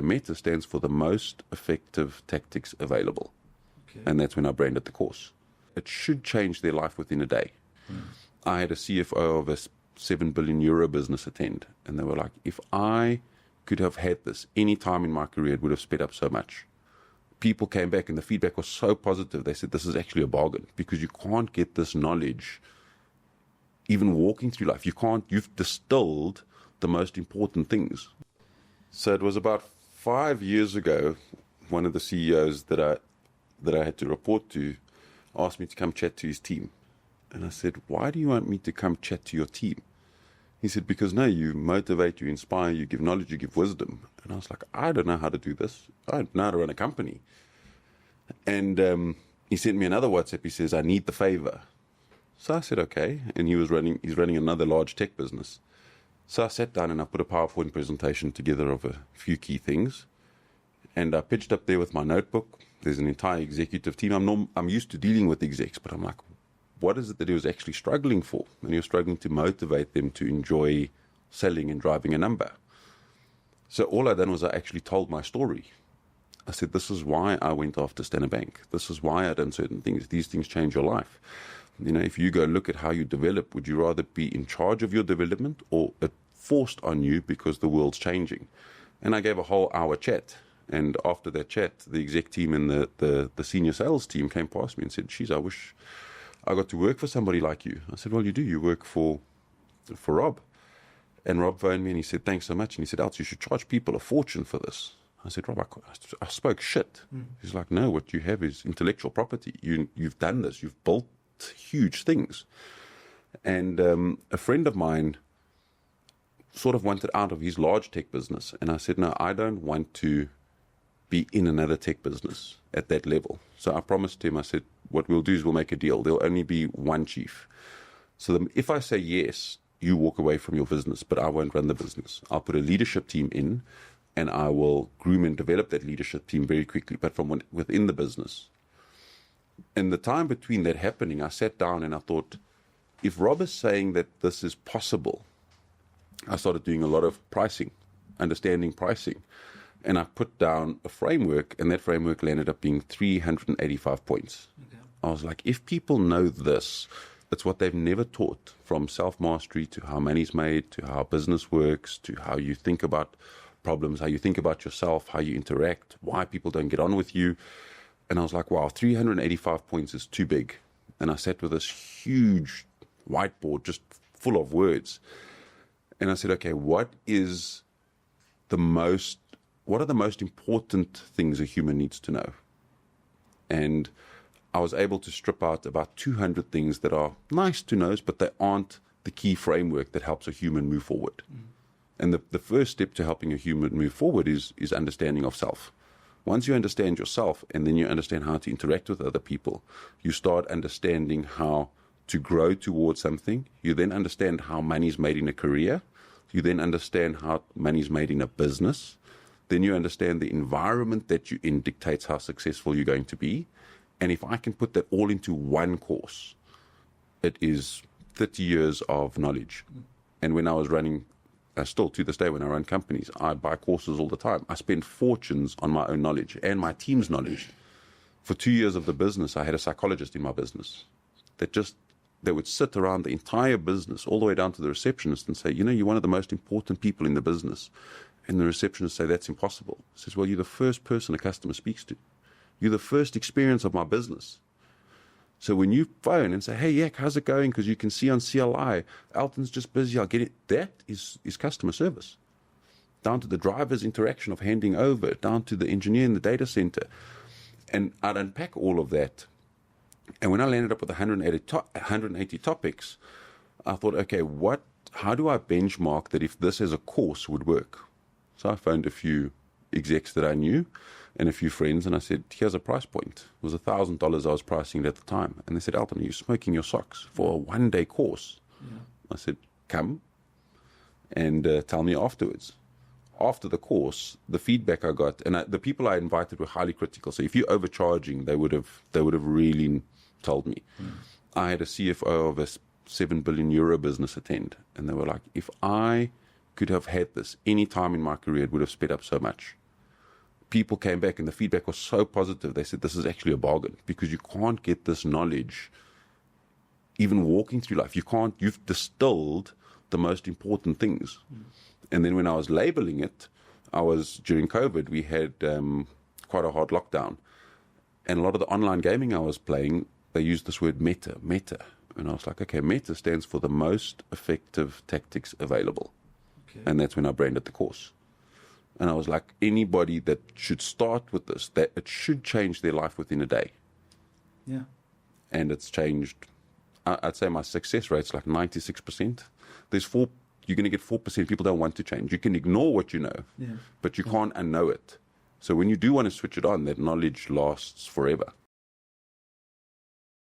The META stands for the most effective tactics available. Okay. And that's when I branded the course. It should change their life within a day. I had a CFO of a 7 billion euro business attend, and they were like, if I could have had this any time in my career, it would have sped up so much. People came back and the feedback was so positive. They said, this is actually a bargain, because you can't get this knowledge even walking through life. You've distilled the most important things. So it was about 5 years ago, one of the CEOs that I had to report to asked me to come chat to his team. And I said, why do you want me to come chat to your team? He said, because no, you motivate, you inspire, you give knowledge, you give wisdom. And I was like, I don't know how to do this. I don't know how to run a company. And he sent me another WhatsApp. He says, I need the favor. So I said, okay. And he's running another large tech business. So I sat down and I put a PowerPoint presentation together of a few key things. And I pitched up there with my notebook. There's an entire executive team. I'm used to dealing with execs, but I'm like, what is it that he was actually struggling for? And he was struggling to motivate them to enjoy selling and driving a number. So all I done was I actually told my story. I said, this is why I went after Standard Bank. This is why I done certain things. These things change your life. You know, if you go look at how you develop, would you rather be in charge of your development or it forced on you because the world's changing? And I gave a whole hour chat. And after that chat, the exec team and the senior sales team came past me and said, geez, I wish I got to work for somebody like you. I said, well, you do. You work for Rob. And Rob phoned me and he said, thanks so much. And he said, Alts, you should charge people a fortune for this. I said, Rob, I spoke shit. He's like, no, what you have is intellectual property. You've done this. You've built huge things. And a friend of mine sort of wanted out of his large tech business. And I said, no, I don't want to be in another tech business at that level. So I promised him, I said, what we'll do is we'll make a deal. There'll only be one chief. So if I say yes, you walk away from your business, but I won't run the business. I'll put a leadership team in, and I will groom and develop that leadership team very quickly, but from within the business. In the time between that happening, I sat down and I thought, if Rob is saying that this is possible, I started doing a lot of pricing, understanding pricing. And I put down a framework, and that framework landed up being 385 points. Okay. I was like, if people know this, it's what they've never taught, from self-mastery to how money's made, to how business works, to how you think about problems, how you think about yourself, how you interact, why people don't get on with you. And I was like, wow, 385 points is too big. And I sat with this huge whiteboard just full of words. And I said, okay, what are the most important things a human needs to know? And I was able to strip out about 200 things that are nice to know, but they aren't the key framework that helps a human move forward. And the first step to helping a human move forward is understanding of self. Once you understand yourself, and then you understand how to interact with other people, you start understanding how to grow towards something. You then understand how money is made in a career. You then understand how money is made in a business. Then you understand the environment that you're in dictates how successful you're going to be. And if I can put that all into one course, it is 30 years of knowledge. And when I was running, still to this day when I run companies, I buy courses all the time. I spend fortunes on my own knowledge and my team's knowledge. For 2 years of the business, I had a psychologist in my business that would sit around the entire business, all the way down to the receptionist, and say, you know, you're one of the most important people in the business. And the receptionist say, that's impossible. He says, well, you're the first person a customer speaks to. You're the first experience of my business. So when you phone and say, hey, Yak, how's it going? Because you can see on CLI, Alton's just busy, I'll get it. That is customer service. Down to the driver's interaction of handing over, down to the engineer in the data center. And I'd unpack all of that. And when I landed up with 180 topics, I thought, okay, how do I benchmark that if this as a course would work? So I phoned a few execs that I knew and a few friends, and I said, here's a price point. It was $1,000 I was pricing it at the time. And they said, Alton, are you smoking your socks for a one-day course? Yeah. I said, come and tell me afterwards. After the course, the feedback I got, and the people I invited were highly critical. So if you're overcharging, they would have really told me. I had a CFO of a 7 billion euro business attend, and they were like, if I could have had this any time in my career, it would have sped up so much. people came back and the feedback was so positive. They said, this is actually a bargain because you can't get this knowledge even walking through life. You've distilled the most important things. And then when I was labeling it, during COVID, we had quite a hard lockdown. And a lot of the online gaming I was playing, they used this word meta. And I was like, okay, meta stands for the most effective tactics available. Okay. And that's when I branded the course. And I was like, anybody that should start with this, that it should change their life within a day. Yeah. And it's changed. I'd say my success rate's like 96%. You're going to get 4% people don't want to change. You can ignore what you know, but you can't unknow it. So when you do want to switch it on, that knowledge lasts forever.